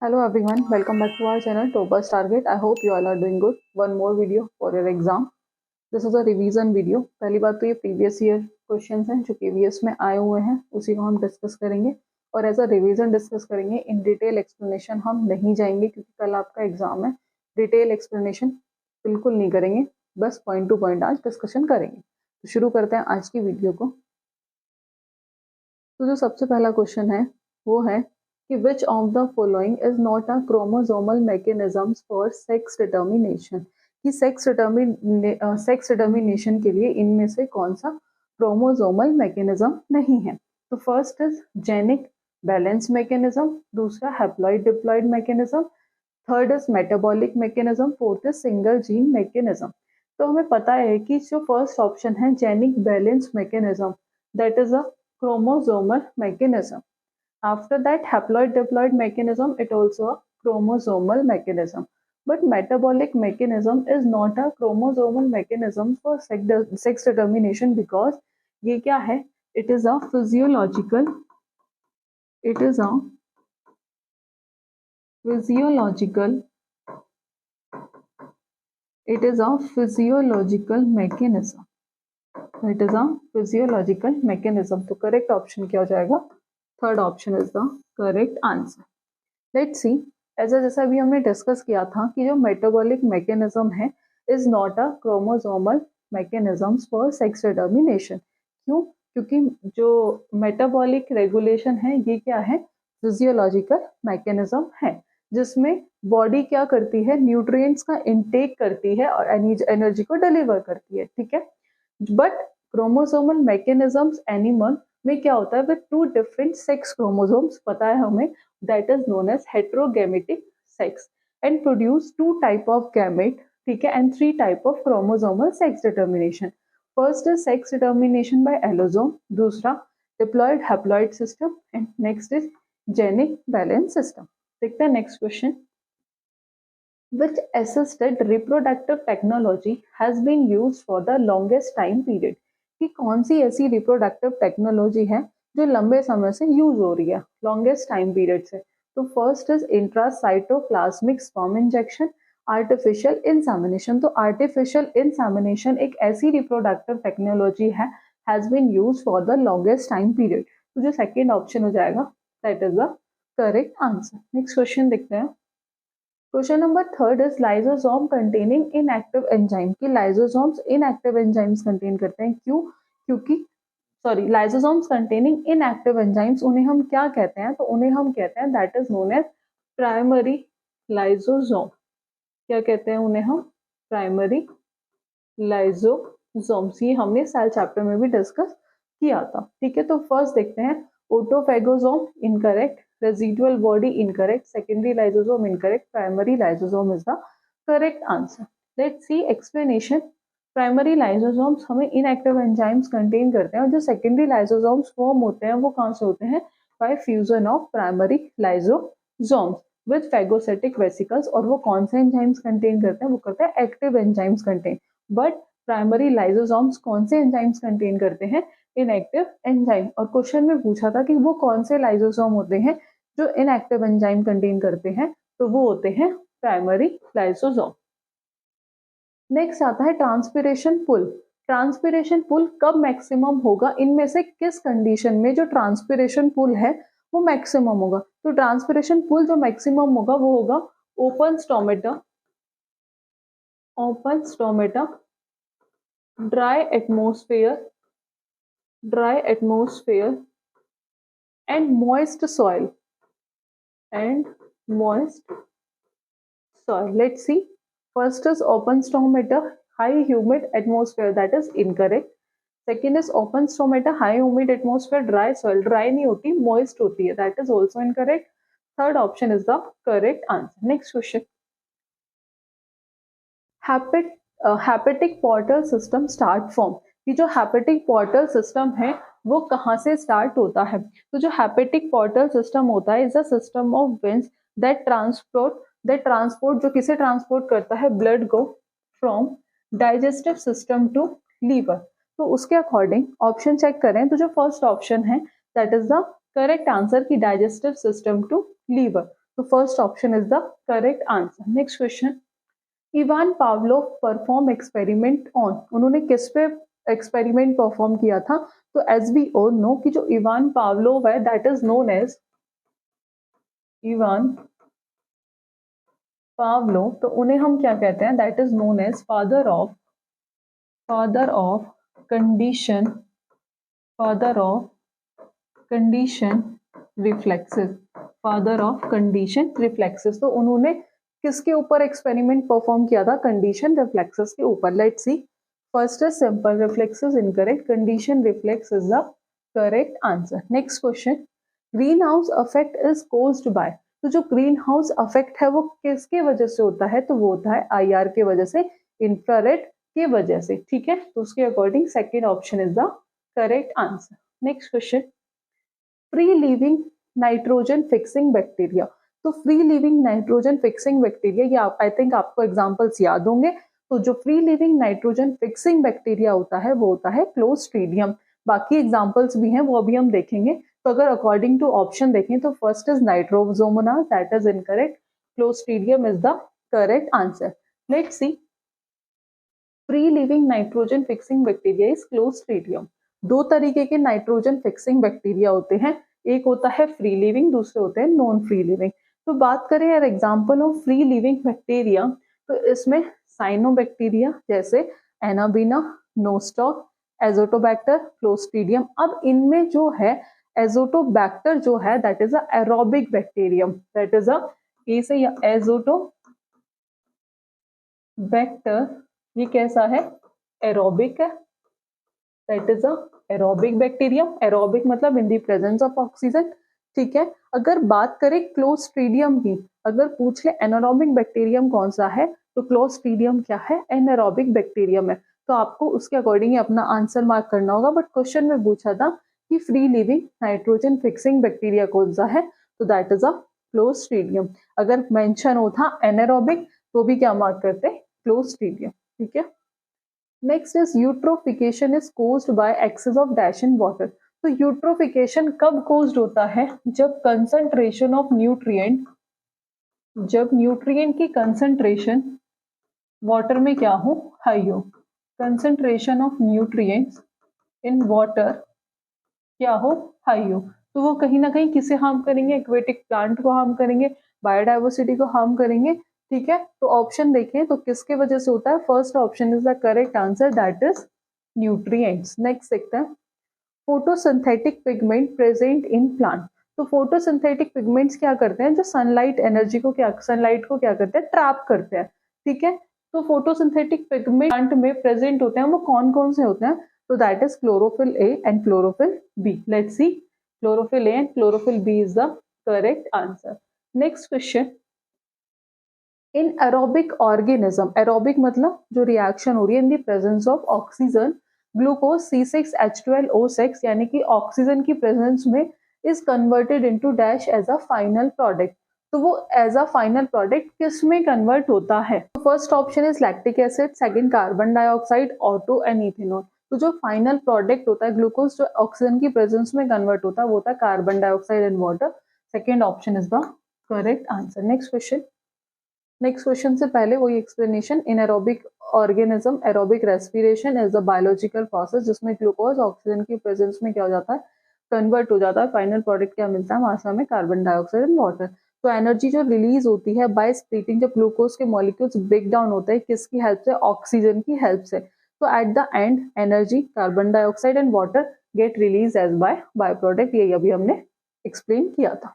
Hello everyone, welcome back to our channel Topaz Target. I hope you all are doing good. One more video for your exam. This is a revision video. पहली बात तो ये previous year questions हैं जो previous में आए हुए हैं, उसी को हम डिस्कस करेंगे और एज अ रिवीजन डिस्कस करेंगे. इन डिटेल एक्सप्लेनेशन हम नहीं जाएंगे क्योंकि कल आपका एग्जाम है. डिटेल एक्सप्लेनेशन बिल्कुल नहीं करेंगे, बस पॉइंट टू पॉइंट आज डिस्कशन करेंगे. तो शुरू करते हैं आज की वीडियो को. तो जो सबसे पहला क्वेश्चन है वो है कि which of the following is not a chromosomal mechanisms for sex determination, कि सेक्स डिटर्मिनेशन के लिए इनमें से कौन सा क्रोमोसोमल मैकेनिज्म नहीं है. तो first is genic balance mechanism, दूसरा haploid diploid mechanism, third is metabolic mechanism, fourth is single gene mechanism. तो हमें पता है कि जो फर्स्ट ऑप्शन है genic balance mechanism, that is a chromosomal mechanism. After that, haploid diploid mechanism, it also a chromosomal mechanism. But metabolic mechanism is not a chromosomal mechanism for sex determination because ये क्या है? It is a physiological mechanism. It is a physiological mechanism. तो correct option क्या हो जाएगा? Third option is the correct answer. Let's सी, जैसा अभी हमने डिस्कस किया था कि जो मेटाबॉलिक मैकेनिज्म है is not a chromosomal mechanisms for sex determination. क्यों? क्योंकि जो मेटाबॉलिक रेगुलेशन है ये क्या है? फिजियोलॉजिकल मैकेनिज्म है जिसमें बॉडी क्या करती है? न्यूट्रिएंट्स का इनटेक करती है और एनर्जी को डिलीवर करती है. ठीक है, बट क्रोमोसोमल मैकेनिज्म्स एनिमल में क्या होता है? With two different sex chromosomes, पता है हमें, that is known as heterogametic sex and produce two type of gamete. ठीक है, and three type of chromosomal sex determination. First is sex determination by allosome, दूसरा diploid haploid system and next is genic balance system. देखते हैं next question. Which assisted reproductive technology has been used for the longest time period? कि कौन सी ऐसी reproductive technology है जो लंबे समय से यूज हो रही है लॉन्गेस्ट टाइम पीरियड से? तो first is intracytoplasmic sperm injection, artificial insemination. तो आर्टिफिशियल इंसेमिनेशन एक ऐसी रिप्रोडक्टिव टेक्नोलॉजी है has been use for the longest time period. तो जो सेकेंड ऑप्शन हो जाएगा that is the correct answer. Next question देखते हैं. Question number third is lysosome containing inactive enzyme. की लाइसोसोम्स इनएक्टिव एंजाइम्स कंटेन करते हैं. क्यों? क्योंकि लाइसोसोम्स कंटेनिंग इनएक्टिव एंजाइम्स, उन्हें हम क्या कहते हैं? तो उन्हें हम कहते हैं that is known as primary lysosome. क्या कहते हैं उन्हें हम? Primary lysosomes. ये हमने सेल चैप्टर में भी डिस्कस किया था. ठीक है, तो फर्स्ट देखते हैं. Autophagosome incorrect, residual body incorrect, secondary lysosome incorrect, primary lysosome is the correct answer. Let's see explanation. Primary lysosomes हमें इनएक्टिव एंजाइम्स कंटेन करते हैं और जो सेकेंडरी लाइसोसोम्स फॉर्म होते हैं वो कहाँ से होते हैं? Bye fusion of primary lysosomes with phagocytic vesicles. और वो कौन से एंजाइम्स कंटेन करते हैं? वो करते हैं active enzymes contain. But primary lysosomes कौन से एंजाइम्स कंटेन करते हैं? Inactive enzyme. और क्वेश्चन में पूछा था कि वो कौन से लाइसोसोम होते हैं जो इनएक्टिव एंजाइम कंटेन करते हैं? तो वो होते हैं प्राइमरी लाइसोसोम. नेक्स्ट आता है ट्रांसपिरेशन पुल. ट्रांसपिरेशन पुल कब मैक्सिमम होगा? इनमें से किस कंडीशन में जो ट्रांसपिरेशन पुल है वो मैक्सिमम होगा? तो ट्रांसपिरेशन पुल जो मैक्सिमम होगा वो होगा open stomata, dry atmosphere and moist soil. Let's see. First is open stomata, high humid atmosphere, that is incorrect. Second is open stomata, high humid atmosphere, dry soil. Dry नहीं होती, moist होती है, that is also incorrect. Third option is the correct answer. Next question. Hepatic portal system start form. कि जो hepatic portal system है वो कहाँ से स्टार्ट होता है? तो जो हेपेटिक पोर्टल सिस्टम होता है is a system of veins that transport जो किसे ट्रांसपोर्ट करता है? ब्लड को from digestive system to liver. तो उसके अकॉर्डिंग ऑप्शन चेक करें तो जो फर्स्ट ऑप्शन है that is the correct answer की डाइजेस्टिव सिस्टम टू लीवर. तो first option is the correct answer. Next question, Ivan Pavlov perform experiment on, उन्होंने किस पे एक्सपेरिमेंट परफॉर्म किया था? तो एज वी ऑल नो कि जो इवान पावलोव है that is known as Ivan Pavlov, तो उन्हें हम क्या कहते हैं? That is known as father of condition reflexes, father of condition reflexes. तो उन्होंने किसके ऊपर एक्सपेरिमेंट परफॉर्म किया था? कंडीशन रिफ्लेक्सेस के ऊपर। Let's see, first is simple reflexes incorrect, condition reflex is the correct answer. Next question, green house effect is caused bye, तो जो ग्रीन हाउस इफेक्ट है वो किसके वजह से होता है? तो वो होता है IR के वजह से, इंफ्रारेड के वजह से, ठीक है। तो उसके according second option is the correct answer. Next question, free living nitrogen fixing bacteria, तो free living nitrogen fixing bacteria, ये आई थिंक आपको एग्जांपल्स याद होंगे। तो जो free living nitrogen fixing bacteria होता है वो होता है क्लोस्ट्रीडियम। बाकी एग्जांपल्स भी हैं वो अभी हम देखेंगे। तो अगर अकॉर्डिंग टू ऑप्शन देखें तो first is Nitrosomonas, that is incorrect, clostridium is the correct answer. Let's C, free living nitrogen fixing bacteria is clostridium. दो तरीके के नाइट्रोजन फिक्सिंग बैक्टीरिया होते हैं, एक होता है फ्री लिविंग, दूसरे होते हैं नॉन फ्री लिविंग। तो बात करें यार example of free living bacteria, तो इसमें साइनोबैक्टीरिया जैसे एनाबीना, नोस्टॉक, एजोटोबैक्टर, क्लोस्ट्रीडियम। अब इनमें जो है एजोटोबैक्टर जो है that is a aerobic bacterium, that is a a से या एजोटोबैक्टर, ये कैसा है? एरोबिक है, that is a aerobic bacterium. Aerobic मतलब in the presence of oxygen, ठीक है। अगर बात करें क्लोस्ट्रीडियम की, अगर पूछ ले एनारोबिक बैक्टीरियम कौन सा है, तो क्लोस्ट्रीडियम क्या है? एनारोबिक बैक्टीरियम है। तो आपको उसके अकॉर्डिंग अपना आंसर मार्क करना होगा। बट क्वेश्चन में पूछा था कि free living nitrogen fixing bacteria कौन सा है, तो दैट इज अ क्लोस्ट्रीडियम। अगर मेंशन होता एनारोबिक तो भी क्या मार्क करते? क्लोस्ट्रीडियम, ठीक है। Next is eutrophication is caused bye access of dash in water. तो यूट्रोफिकेशन कब कोज्ड होता है? जब कंसंट्रेशन ऑफ न्यूट्रिएंट, जब न्यूट्रिएंट की कंसंट्रेशन वाटर में क्या हो? हाई हो। Concentration of nutrients in water क्या हो? हाई हो। तो वो कहीं ना कहीं किसे हार्म करेंगे? एक्वेटिक प्लांट को हार्म करेंगे, बायोडाइवर्सिटी को हार्म करेंगे, ठीक है। तो ऑप्शन देखें तो किसके वजह से होता है? First option is the correct answer, that is nutrients. Next देखते हैं, photosynthetic pigment present in plant. तो फोटोसिंथेटिक पिगमेंट्स क्या करते हैं? जो सनलाइट एनर्जी को सनलाइट को क्या करते हैं? ट्रैप करते हैं, ठीक है। तो फोटोसिंथेटिक पिगमेंट प्लांट में प्रेजेंट होते हैं, वो कौन कौन से होते हैं? तो that is chlorophyll A and chlorophyll B. Let's see, chlorophyll A and chlorophyll B is the correct answer. Next question, in aerobic organism, aerobic मतलब जो रिएक्शन हो रही है in the presence of oxygen, glucose C6H12O6 यानी कि oxygen की presence में is converted into dash as a final product. तो वो एज अ फाइनल प्रोडक्ट किस में कन्वर्ट होता है? First option is lactic acid, second carbon dioxide, auto and ethanol. तो जो फाइनल प्रोडक्ट होता है ग्लूकोज जो ऑक्सीजन की प्रेजेंस में कन्वर्ट होता है वो होता है carbon dioxide and water. Second option is the correct answer. Next question, next question से पहले वही explanation, in aerobic organism aerobic respiration is a biological process जिसमें ग्लूकोज ऑक्सीजन की प्रेजेंस में क्या हो जाता है? कन्वर्ट हो जाता है। फाइनल प्रोडक्ट क्या मिलता है? वहां से हमें कार्बन डाइऑक्साइड एंड वाटर। तो एनर्जी जो रिलीज होती है बाय स्प्लिटिंग, जब ग्लूकोज के मॉलिक्यूल्स ब्रेक डाउन होते हैं किसकी हेल्प से? ऑक्सीजन की हेल्प से। तो at the end energy, carbon dioxide and water get release as by product. यही अभी हमने एक्सप्लेन किया था।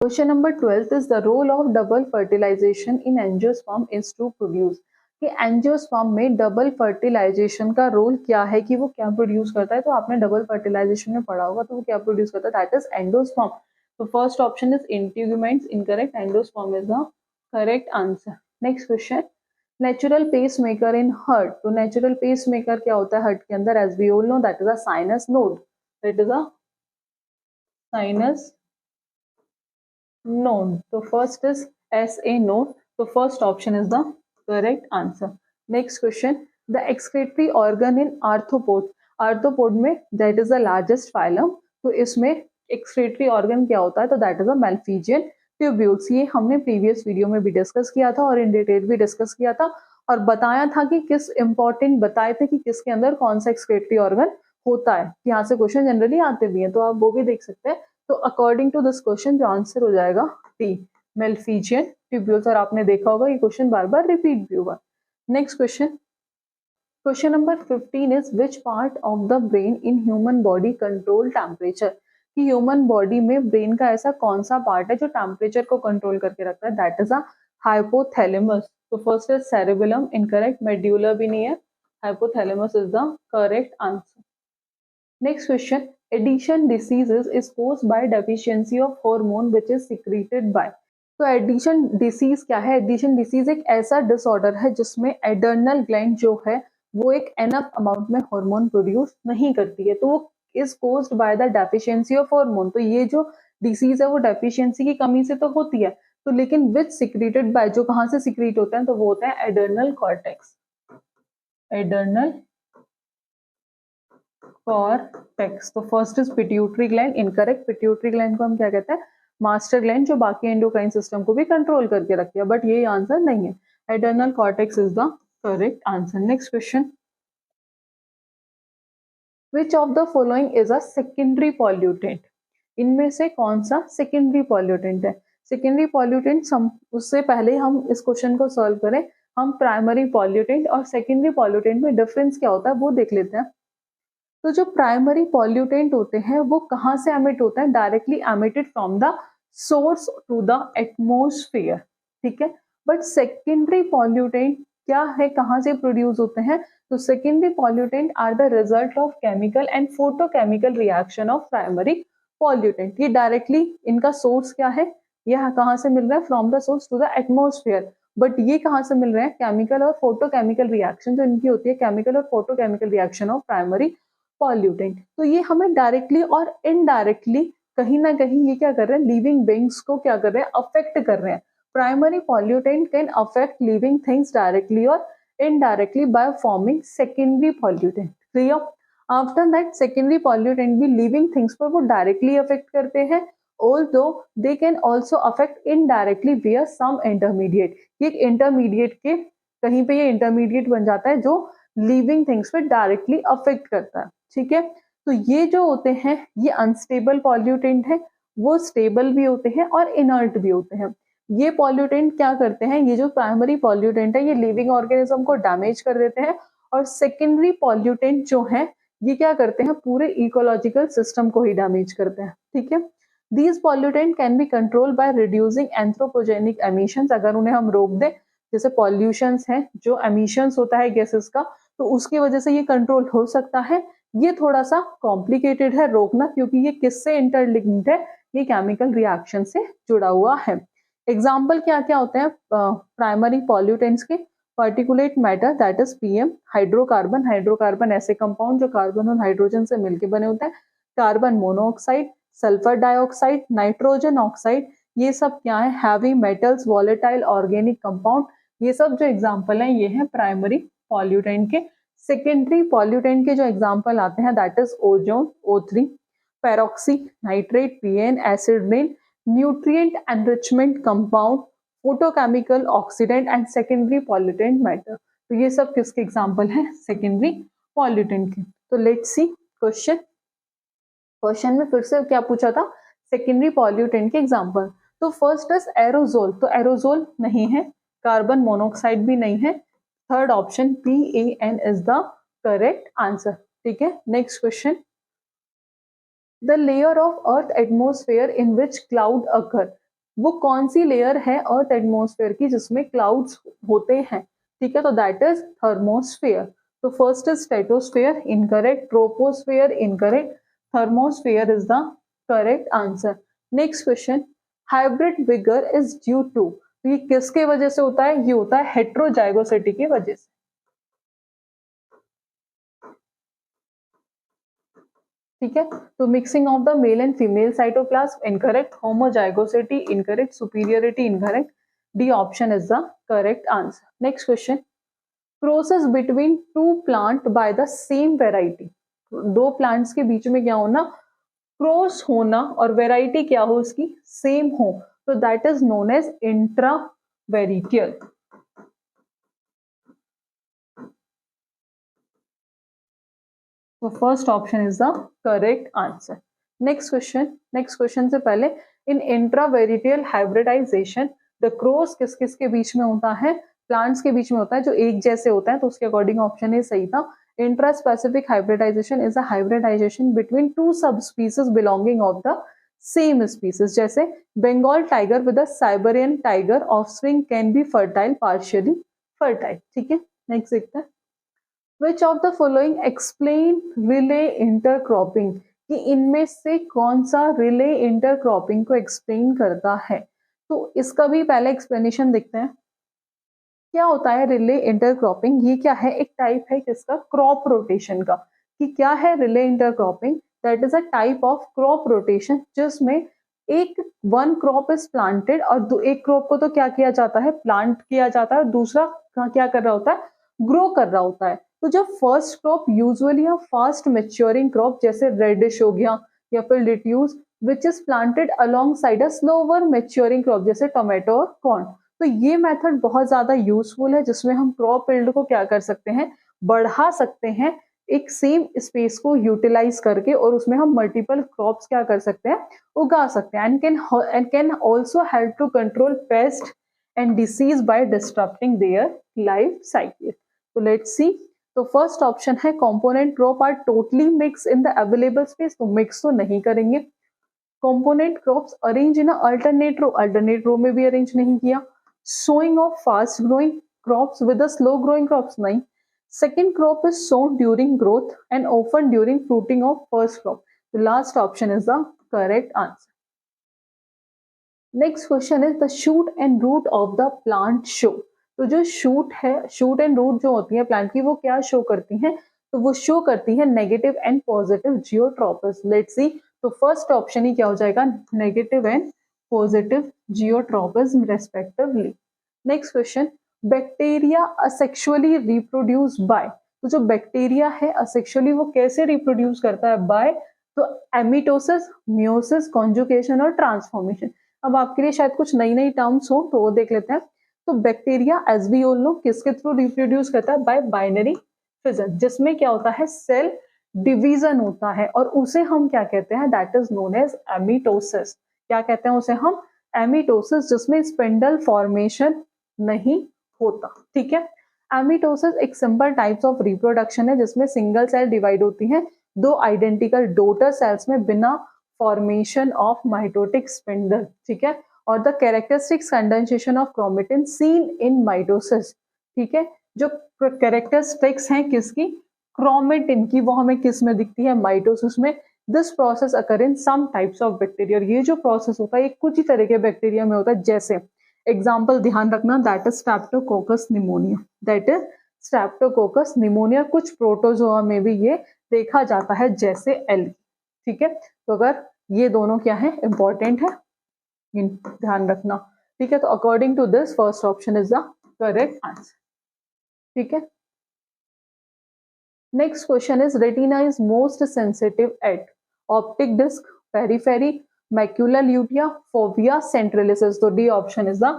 Question number 12 is the role of double fertilization in angiosperm is to produce. कि एंजियोस्पर्म में डबल फर्टिलाइजेशन का रोल क्या है, कि वो क्या प्रोड्यूस करता है? तो आपने डबल फर्टिलाइजेशन में पढ़ा होगा, तो वो क्या प्रोड्यूस करता है? That is endosperm. तो first option is integuments, incorrect, endosperm is the correct answer. Next question, natural pace maker in heart. तो नेचुरल पेस मेकर क्या होता है हार्ट के अंदर? As we all know that is a sinus node, that is a sinus node. तो first is SA node. तो first option is the correct answer. Next question, the excretory organ in arthropod. Arthropod में that is the largest phylum, तो इसमें excretory organ क्या होता है? तो that is a Malpighian tubules, ये हमने प्रीवियस वीडियो में भी डिस्कस किया था और इन डिटेल भी डिस्कस किया था और बताया था कि किस इंपॉर्टेंट बताए थे कि किसके अंदर कौन सा एक्सक्रीटरी ऑर्गन होता है। यहाँ से क्वेश्चन जनरली आते भी हैं तो आप वो भी देख सकते हैं। तो अकॉर्डिंग टू दिस क्वेश्चन जो आंसर हो जाएगा टी, मेलफिजियन ट्यूब्यूल्स। और आपने देखा होगा ये क्वेश्चन बार बार रिपीट भी हुआ। Next question, question number 15 is which part of the brain in human body control temperature, कि ह्यूमन बॉडी में ब्रेन का ऐसा कौन सा पार्ट है जो टेम्परेचर को कंट्रोल करके रखता है, दैट इज अ हाइपोथैलेमस। तो first is cerebellum, incorrect, medulla भी नहीं है, hypothalamus is the correct answer. Next question, Addison diseases is caused by deficiency of hormone which is secreted by. तो एडिशन डिसीज क्या है? एडिशन डिसीज एक ऐसा disorder है जिसमें एडर्नल ग्लैंड जो है वो एक एनफ अमाउंट में हार्मोन प्रोड्यूस नहीं करती है, तो वो is caused by the deficiency of hormone. तो ये जो डिसीज है वो डेफिशिएंसी की कमी से तो होती है, तो लेकिन विच सिक्रीटेड बाय, जो कहाँ से सिक्रीट होता है, तो वो होता है एडर्नल कॉर्टेक्स, एडर्नल कॉर्टेक्स। तो first is pituitary gland, incorrect. Pituitary gland को हम क्या कहते हैं? मास्टर ग्लैंड, जो बाकी एंडोक्राइन सिस्टम को भी कंट्रोल करके रखती है, बट ये आंसर नहीं है। Adrenal cortex is the correct answer. Next question, which of the following is a secondary pollutant, इनमें से कौन सा सेकेंडरी पॉल्यूटेंट है? सेकेंडरी पॉल्यूटेंट, उससे पहले हम इस क्वेश्चन को सॉल्व करें, हम प्राइमरी पॉल्यूटेंट और सेकेंडरी पॉल्यूटेंट में डिफरेंस क्या होता है वो देख लेते हैं। तो जो प्राइमरी पॉल्यूटेंट होते हैं वो कहाँ से एमिट होते हैं? Directly emitted from the source to the atmosphere, ठीक है। बट सेकेंडरी पॉल्यूटेंट क्या है, कहाँ से प्रोड्यूस होते हैं? तो secondary pollutant are the result of chemical and photochemical reaction of primary pollutant. ये डायरेक्टली इनका सोर्स क्या है, यह कहाँ से मिल रहा है? From the source to the atmosphere. But ये कहाँ से मिल रहे हैं? केमिकल और फोटोकेमिकल रिएक्शन जो इनकी होती है, केमिकल और photochemical reaction of primary pollutant. तो ये हमें डायरेक्टली और इनडायरेक्टली कहीं ना कहीं ये क्या कर रहे हैं? लिविंग बीइंग्स को क्या कर रहे हैं? अफेक्ट कर रहे हैं। Primary pollutant can affect living things directly और indirectly by forming secondary pollutant. Clear? After that secondary pollutant भी लिविंग थिंग्स पर वो डायरेक्टली अफेक्ट करते हैं, although they can also affect indirectly via some intermediate। ये इंटरमीडिएट के कहीं पे ये इंटरमीडिएट बन जाता है जो लिविंग थिंग्स पे डायरेक्टली अफेक्ट करता है, ठीक है। तो ये जो होते हैं ये अनस्टेबल पॉल्यूटेंट है, वो स्टेबल भी होते हैं और इनर्ट भी होते हैं। ये पॉल्यूटेंट क्या करते हैं? ये जो प्राइमरी पॉल्यूटेंट है ये लिविंग ऑर्गेनिज्म को डैमेज कर देते हैं, और सेकेंडरी पॉल्यूटेंट जो है ये क्या करते हैं? पूरे इकोलॉजिकल सिस्टम को ही डैमेज करते हैं, ठीक है। These pollutant can be controlled by reducing anthropogenic emissions। अगर उन्हें हम रोक दें, जैसे पॉल्यूशंस हैं, जो एमिशंस होता है गैसेस का, तो उसकी वजह से ये कंट्रोल हो सकता है। ये थोड़ा सा कॉम्प्लिकेटेड है रोकना, क्योंकि ये किससे इंटरलिंक्ड है? ये केमिकल रिएक्शन से जुड़ा हुआ है। एग्जाम्पल क्या क्या होते हैं प्राइमरी पॉल्यूटेंट्स के? Particulate matter that is PM, hydrocarbon, hydrocarbon ऐसे कंपाउंड जो कार्बन और हाइड्रोजन से मिलकर बने होते हैं, carbon monoxide, sulphur dioxide, nitrogen oxide, ये सब क्या है? Heavy metals, volatile organic compound. ये सब जो एग्जांपल हैं ये हैं प्राइमरी पॉल्यूटेंट के। सेकेंडरी पॉल्यूटेंट के जो एग्जांपल आते हैं that is ozone, O3, peroxy nitrate, PN, acid rain, nutrient enrichment compound, photochemical oxidant and secondary pollutant matter. तो ये सब किसके एग्जाम्पल हैं? सेकेंडरी पॉल्यूटेंट के। तो लेट्स सी क्वेश्चन। क्वेश्चन में फिर से क्या पूछा था? सेकेंडरी पॉल्यूटेंट के एग्जांपल। तो फर्स्ट इज एरोजोल, तो एरोजोल नहीं है, कार्बन मोनोऑक्साइड भी नहीं है, third option PAN is the correct answer, ठीक है। Next question, the layer of earth atmosphere in which cloud occur, वो कौन सी लेयर है अर्थ एटमोस्फेयर की जिसमें क्लाउड्स होते हैं, ठीक है। तो दैट इज थर्मोस्फेयर। तो first is stratosphere, incorrect, troposphere, incorrect, thermosphere is the correct answer. Next question, hybrid vigour is due to, तो ये किसके वजह से होता है? ये होता है हेट्रोजाइगोसिटी की वजह से, ठीक है। तो mixing of the male and female cytoplasm, incorrect, homozygosity, incorrect, superiority, incorrect, D option is the correct answer. Next question, crosses between two plant by the same variety, दो प्लांट्स के बीच में क्या होना? क्रॉस होना, और वेराइटी क्या हो उसकी? सेम हो, So that is known as intravarietal. So first option is the correct answer. Next question से पहले in intravarietal hybridization the cross किस किस के बीच में होता है? प्लांट्स के बीच में होता है जो एक जैसे होता है, तो उसके अकॉर्डिंग ऑप्शन ये सही था. Intraspecific hybridization is a hybridization between two subspecies belonging of the same species. जैसे Bengal tiger with a Siberian tiger offspring can be fertile, partially fertile. ठीक है, नेक्स्ट देखते हैं. Which of the following explain relay intercropping? कि इनमें से कौन सा रिले इंटरक्रॉपिंग को एक्सप्लेन करता है? तो इसका भी पहले एक्सप्लेनेशन देखते हैं. क्या होता है रिले इंटरक्रॉपिंग? ये क्या है? एक टाइप है किसका? क्रॉप रोटेशन का. कि क्या है relay intercropping? That is a type of crop rotation जिसमें एक वन क्रॉप इज प्लांटेड और एक क्रॉप को तो क्या किया जाता है? प्लांट किया जाता है, और दूसरा क्या कर रहा होता है? ग्रो कर रहा होता है. तो जब first crop usually a fast maturing crop जैसे रेडिश हो गया या फिर lettuce which is planted alongside a slower maturing crop जैसे टोमेटो और कॉर्न. तो ये मेथड बहुत ज्यादा यूजफुल है जिसमें हम क्रॉप यील्ड को क्या कर सकते हैं? बढ़ा सकते हैं एक सेम स्पेस को यूटिलाइज करके, और उसमें हम मल्टीपल क्रॉप्स क्या कर सकते हैं? उगा सकते हैं. And can also help to control pest and disease by disturbing their life cycle. तो लेट्स सी. तो फर्स्ट ऑप्शन है component crop are totally mix in the available space. तो मिक्स तो नहीं करेंगे. Component crops arrange in alternate row में भी arrange नहीं किया. Sowing of fast growing crops with a slow growing crops नहीं. Second crop is sown during growth and often during fruiting of first crop. The last option is the correct answer. Next question is the shoot and root of the plant show. तो जो shoot है, shoot and root जो होती है plant की, वो क्या show करती हैं? तो वो शो करती है negative and positive geotropism. Let's see. तो फर्स्ट ऑप्शन ही क्या हो जाएगा? Negative and positive geotropism respectively. Next question, bacteria asexually reproduce by. तो जो बैक्टीरिया है असेक्सुअली वो कैसे रिप्रोड्यूस करता है? बाय. तो एमिटोसिस, मियोसिस, कॉन्जुगेशन और ट्रांसफॉर्मेशन. अब आपके लिए शायद कुछ नई नई टर्म्स हो तो वो देख लेते हैं. तो bacteria as we all know किसके थ्रू रिप्रोड्यूस करता है? बाय बाइनरी फिजन, जिसमें क्या होता है? सेल डिवीजन होता है, और उसे हम क्या कहते हैं? That is known as amitosis. क्या कहते हैं उसे हम? एमिटोसिस, जिसमें स्पिंडल फॉर्मेशन नहीं होता. ठीक है. एमिटोसिस एक सिंपल टाइप्स ऑफ रिप्रोडक्शन है जिसमें सिंगल सेल डिवाइड होती है दो आइडेंटिकल डोटर सेल्स में बिना फॉर्मेशन ऑफ माइटोटिक स्पिंडल. ठीक है. और the characteristics condensation of chromatin seen in mitosis. ठीक है. जो कैरेक्टरिस्टिक्स हैं किसकी? क्रोमेटिन की, वो हमें किस में दिखती है? माइटोसिस में. This process occur in some types of bacteria. ये जो प्रोसेस होता है ये कुछ ही तरह के बैक्टीरिया में होता है. जैसे एग्जाम्पल ध्यान रखना, that is Streptococcus pneumonia. That is Streptococcus pneumonia. कुछ प्रोटोजोआ में भी ये देखा जाता है जैसे एल्गी. ठीक है. तो अगर ये दोनों क्या है? इंपॉर्टेंट है, ध्यान रखना. ठीक है. तो according to this first option is the correct answer. ठीक है. Next question is retina is most sensitive at optic disc, periphery, macular lutea, fovea, centralis. तो D option is the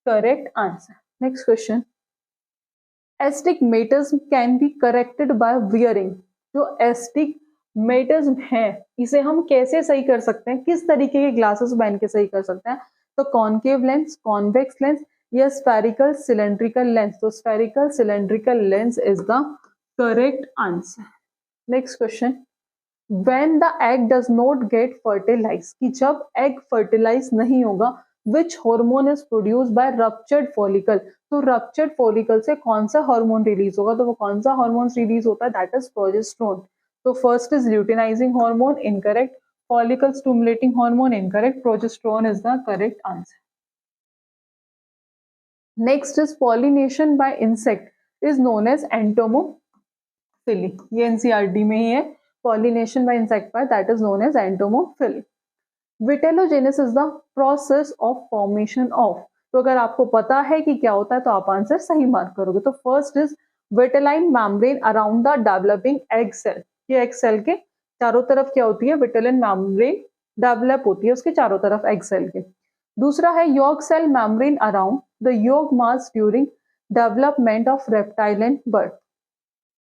correct answer. Next question, astigmatism can be corrected by wearing. जो astigmatism है इसे हम कैसे सही कर सकते हैं? किस तरीके के ग्लासेस पहन के सही कर सकते हैं? तो कॉनकेव लेंस, कॉन्वेक्स लेंस या स्फेरिकल सिलेंड्रिकल लेंस. तो spherical cylindrical lens is the correct answer. Next question, when the egg does not get fertilize. कि जब एग फर्टिलाइज नहीं होगा, which hormone is produce by ruptured follicle. तो ruptured follicle से कौन सा हार्मोन रिलीज होगा? तो वो कौन सा हार्मोन रिलीज होता है? That is progesterone. तो first is luteinizing hormone, incorrect. Follicle stimulating hormone, incorrect. Progesterone is the correct answer. Next is pollination by insect is known as entomophily. ये एनसीईआरटी में ही है. Pollination by insect by that is known as entomophily. Vitellogenesis is the process of formation of. तो अगर आपको पता है कि क्या होता है तो आप आंसर सही मार्क करोगे. तो first is vitelline membrane around the developing egg cell. ये एग सेल के चारों तरफ क्या होती है? विटेलाइन मेम्ब्रेन डेवलप होती है उसके चारों तरफ एग सेल के. दूसरा है yolk cell membrane around the yolk mass during development of reptile and bird।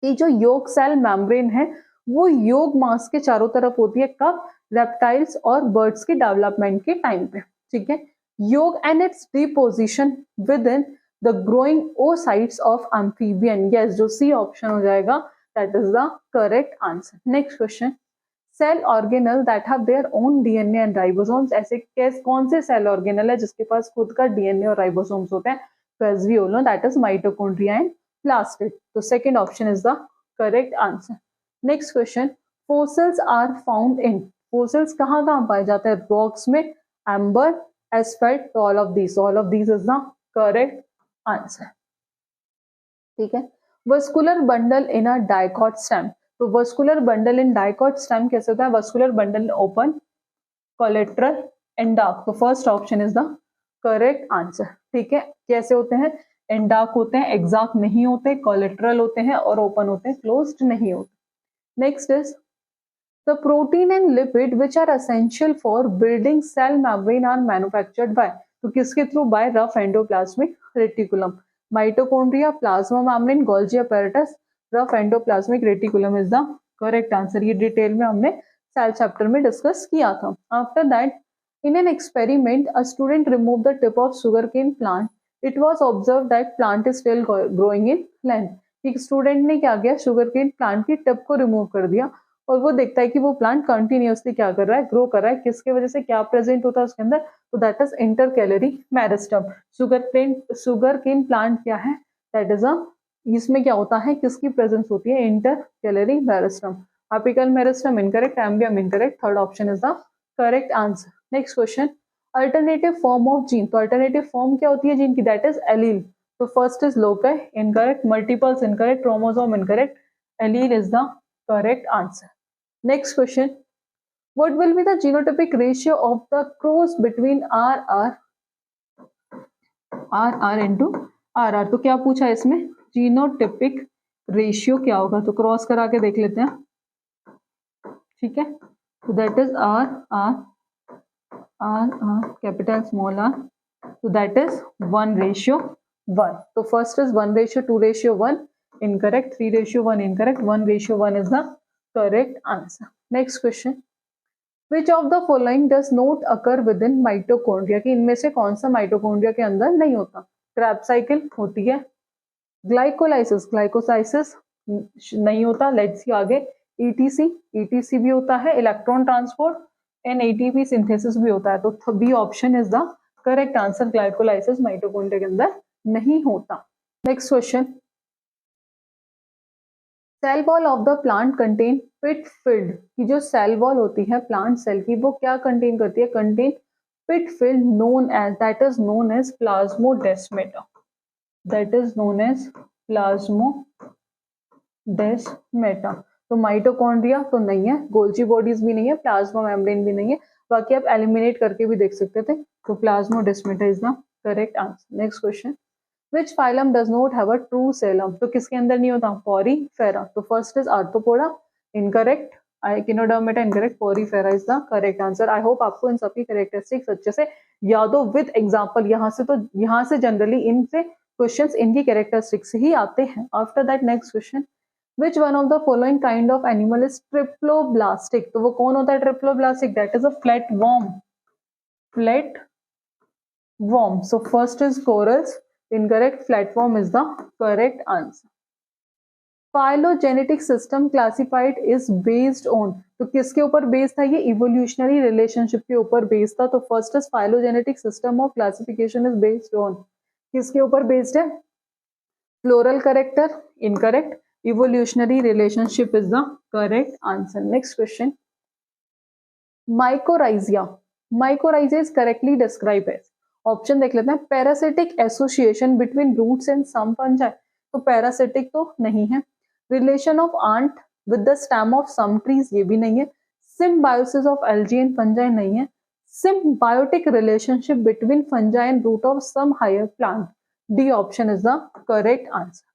ये जो yolk cell membrane है वो योग मास के चारों तरफ होती है, कब? रेप्टाइल्स और बर्ड्स के डेवलपमेंट के टाइम पे, ठीक है। Yolk and its deposition within the growing oocytes of amphibian, yes, जो सी ऑप्शन हो जाएगा, that is the correct answer. Next question, cell organelle that have their own DNA and ribosomes, ऐसे कौन से cell organelle है जिसके पास खुद का डीएनए और राइबोसोम्स होते हैं? तो as we all know that is mitochondria and plastid, तो second option is the correct answer. Next question, fossils are found in, fossils कहाँ कहाँ पाए जाते हैं? रॉक्स में, amber, asphalt, all of these is the correct answer, ठीक है। Vascular bundle in a dicot stem, तो vascular bundle in dicot stem कैसे होता है? Vascular bundle open, collateral and dark, तो first option is the correct answer, ठीक है। कैसे होते हैं? एंडार्क होते हैं, एग्जैक्ट नहीं होते, कोलेट्रल होते हैं और ओपन होते हैं, क्लोज्ड नहीं होते। Next is the protein and lipid which are essential for building cell membrane are manufactured by, तो किसके थ्रू? By rough endoplasmic reticulum, mitochondria, plasma membrane, Golgi apparatus, rough endoplasmic reticulum is the correct answer. ये detail में हमने cell chapter में discuss किया था। After that, in an experiment a student removed the tip of sugarcane plant, it was observed that plant is still growing in length। एक student ने क्या किया? शुगर केन प्लांट की टिप को remove कर दिया और वो देखता है कि वो प्लांट कंटिन्यूअसली क्या कर रहा है? ग्रो कर रहा है। किसके वजह से? क्या प्रेजेंट होता है उसके अंदर? तो दैट इज intercalary meristem. Sugar cane plant क्या है? दैट इज अ, इसमें क्या होता है? किसकी प्रेजेंस होती है? Intercalary meristem. Apical meristem incorrect, एम्बियम incorrect, third option is the correct answer. Next question, alternative form of gene, तो अल्टरनेटिव फॉर्म क्या होती है जीन की? दैट इज एलील, तो first is loci incorrect, multiples incorrect, chromosome incorrect, allele is the correct answer. Next question, what will be the genotypic ratio of the cross between R into R, तो क्या पूछा इसमें? Genotypic ratio क्या होगा? तो cross करा के देख लेते हैं, ठीक है। तो that is R capital small R, तो दैट इज 1:1, तो first is 1:2:1 incorrect, 3:1 incorrect, 1:1 is the correct answer. Next question, which of the following does not occur within mitochondria, कि इनमें से कौन सा माइटोकॉन्ड्रिया के अंदर नहीं होता? क्रैब्स साइकिल होती है, ग्लाइकोलाइसिस नहीं होता, लेट्स सी आगे, ईटीसी भी होता है, electron transport and ATP synthesis भी होता है, तो B option is the correct answer. Glycolysis mitochondria के अंदर नहीं होता। Next question, cell wall of the plant contain pit field, की जो सेल वॉल होती है प्लांट सेल की वो क्या कंटेन करती है? Contain pit field known as, that is known as plasmodesmata, that is known as plasmodesmata. तो माइटोकॉन्ड्रिया तो नहीं है, गोल्जी बॉडीज भी नहीं है, प्लाज्मा मेम्ब्रेन भी नहीं है, बाकी आप एलिमिनेट करके भी देख सकते थे, तो plasmodesmata is the correct answer. Next question, which phylum does not have a true coelom, तो किसके अंदर नहीं होता? पोरीफेरा, तो first is Arthropoda incorrect, Echinodermata incorrect, Porifera is the correct answer. I hope आपको इन सबकी कैरेक्टरिस्टिक्स अच्छे से याद हो विद एग्जांपल, यहाँ से जनरली इनसे क्वेश्चंस इनकी कैरेक्टरिस्टिक्स ही आते हैं। After that next question, which one of the following kind of animal is triploblastic, तो वो कौन होता है triploblastic? That is a flat worm, so first is corals incorrect, flatworm is the correct answer. Phylogenetic system classified is based on, तो किसके ऊपर based था? ये इवोल्यूशनरी रिलेशनशिप के ऊपर बेस्ड था, तो first is phylogenetic system of classification is based on, किसके ऊपर बेस्ड है? Floral character incorrect, evolutionary relationship is the correct answer. Next question, mycorrhizae is correctly describe as, option देख लेते हैं, parasitic association between roots and some fungi, तो parasitic तो नहीं है, relation of ant with the stem of some trees ये भी नहीं है, symbiosis of algae and fungi नहीं है, symbiotic relationship between fungi and root of some higher plant, D option is the correct answer.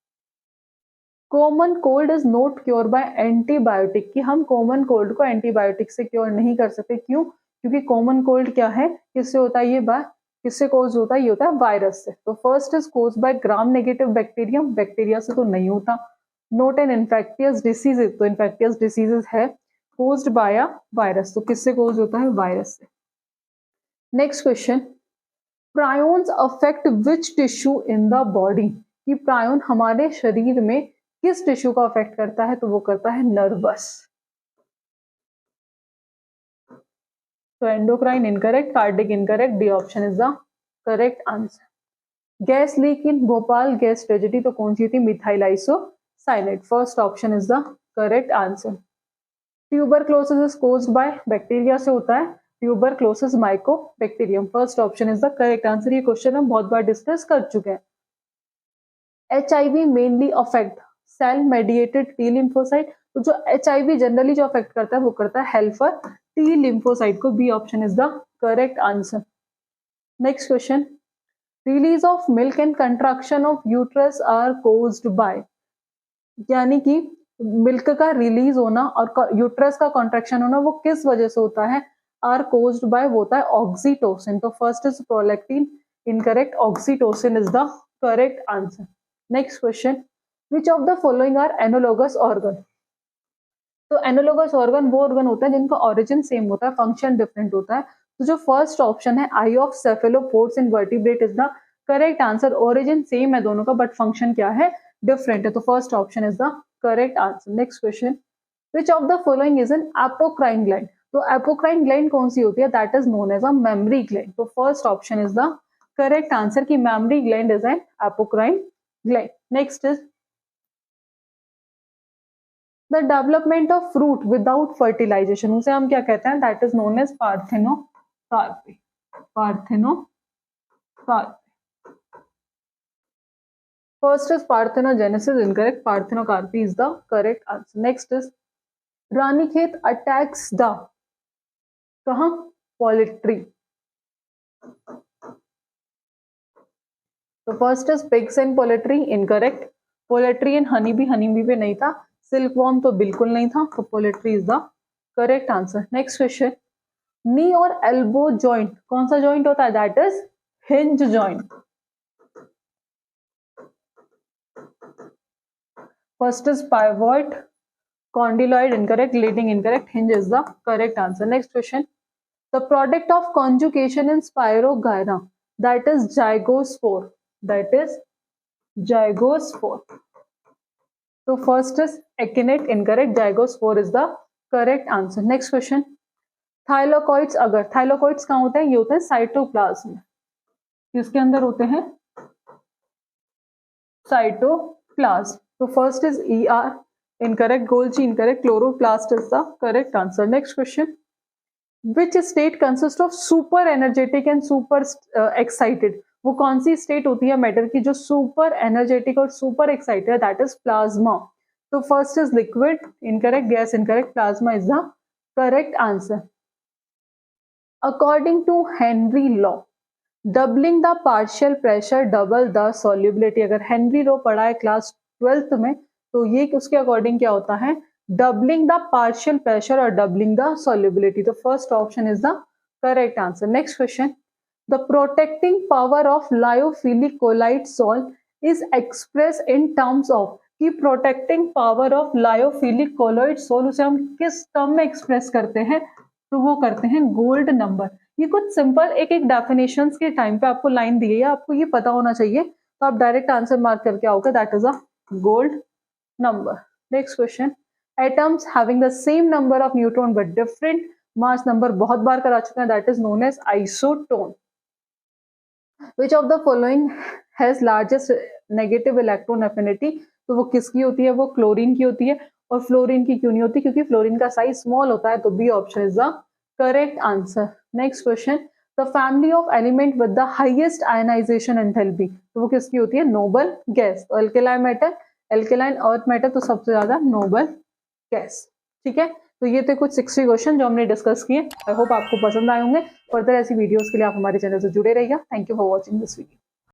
Common cold is not cure by antibiotic, कि हम common cold को antibiotic से cure नहीं कर सकते, क्यों? क्योंकि कॉमन कोल्ड क्या है, किससे होता है? ये बाय किससे कोज होता है? ये होता है वायरस से। तो first is cause by gram negative bacterium, bacteria से तो नहीं होता। नोट एन इन्फेक्टियस डिसीजेज, तो इन्फेक्टियस डिसीजेज है कोज्ड बाय अ वायरस, तो किससे कोज होता है? वायरस से। Next question, prions affect which tissue in the body, कि प्रायोन हमारे शरीर में किस टिश्यू को अफेक्ट करता है? तो वो करता है नर्वस। तो endocrine incorrect, cardiac incorrect, D option is the correct answer. Gas leak in Bhopal gas tragedy, तो कौन सी थी? Methyl isocyanate, first option is the correct answer. Tuberculosis is caused by bacteria से होता है, tuberculosis mycobacterium, first option is the correct answer. ये question हम बहुत बार डिस्कस कर चुके हैं। HIV mainly affect cell mediated T lymphocyte, तो जो HIV जनरली जो अफेक्ट करता है वो करता है हेल्पर टी लिम्फोसाइट को, B option is the correct answer. Next question, release of milk and contraction of uterus are caused by, यानी कि मिल्क का रिलीज होना और यूट्रस का कॉन्ट्रैक्शन होना वो किस वजह से होता है? आर कोज्ड बाय वो होता है ऑक्सीटोसिन, तो first is prolactin incorrect, oxytocin is the correct answer. Next question, which of the following are analogous organ, तो एनोलोगस ऑर्गन वो ऑर्गन होता है जिनका ओरिजिन सेम होता है, फंक्शन डिफरेंट होता है। तो जो फर्स्ट ऑप्शन है eye of cephalopods in vertebrate is the correct answer. Origin same है दोनों का बट फंक्शन क्या है? डिफरेंट है, तो first option is the correct answer. Next question, which of the following is an apocrine gland, तो apocrine gland कौन सी होती है? That is known as a mammary gland, तो first option is the correct answer की mammary gland is an apocrine gland. Next is the development of fruit without fertilization, उसे हम क्या कहते हैं? That is known as parthenocarpy, parthenocarpy. First is parthenogenesis incorrect, parthenocarpy is the correct answer. Next is Ranikhet attacks the, कहां? Poultry, तो first is pigs in poultry incorrect, poultry in honey bee पे नहीं था, सिल्क वॉर्म तो बिल्कुल नहीं था, तो poultry is the correct answer. Next question, knee और एल्बो जॉइंट कौन सा जॉइंट होता है? That is hinge joint, first is pivot, condyloid incorrect, gliding incorrect, hinge is the correct answer. Next question, the product of conjugation in Spirogyra, that is zygospore, that is zygospore, तो first is akinete incorrect, zygospore is the correct answer. Next question, thylakoids, अगर thylakoids कहाँ होते हैं? ये होते हैं cytoplasm, किसके अंदर होते हैं? साइटोप्लाज्म, तो first is ER incorrect, Golgi incorrect, chloroplast is the correct answer. Next question, which state consist of super energetic and super excited, वो कौन सी स्टेट होती है मैटर की जो सुपर एनर्जेटिक और सुपर एक्साइटेड है? दैट इज प्लाज्मा, तो first is liquid incorrect, gas incorrect, plasma is the correct answer. According to Henry law, doubling the partial pressure double the solubility, अगर Henry law पढ़ा है class 12th में तो ये उसके according क्या होता है? डबलिंग द पार्शियल प्रेशर और डबलिंग द सॉल्युबिलिटी, तो first option is the correct answer. Next question, the protecting power of lyophilic colloid salt is express in terms of, कि protecting power of lyophilic colloid salt उसे हम किस term में express करते हैं? तो वो करते हैं गोल्ड नंबर। ये कुछ सिंपल एक डेफिनेशंस के टाइम पे आपको लाइन दी है, आपको ये पता होना चाहिए, तो आप डायरेक्ट आंसर मार्क करके आओगे, that is a gold number. Next question, atoms having the same number of neutron but different mass number, बहुत बार करा चुके हैं, that is known as isotone. Which of the following has largest negative electron affinity, तो वो किसकी होती है? वो क्लोरीन की होती है, और फ्लोरीन की क्यों नहीं होती? क्योंकि फ्लोरीन का साइज स्मॉल होता है, तो B option is the correct answer. Next question, the family of element with the highest ionization enthalpy, तो वो किसकी होती है? नोबल गैस, तो alkaline metal, alkaline earth metal, तो सबसे ज्यादा नोबल गैस। ठीक है, तो ये थे कुछ 60 क्वेश्चन जो हमने डिस्कस किए। आई होप आपको पसंद आए होंगे। फर्दर ऐसी वीडियोस के लिए आप हमारे चैनल से जुड़े रहिएगा। Thank you for watching this video.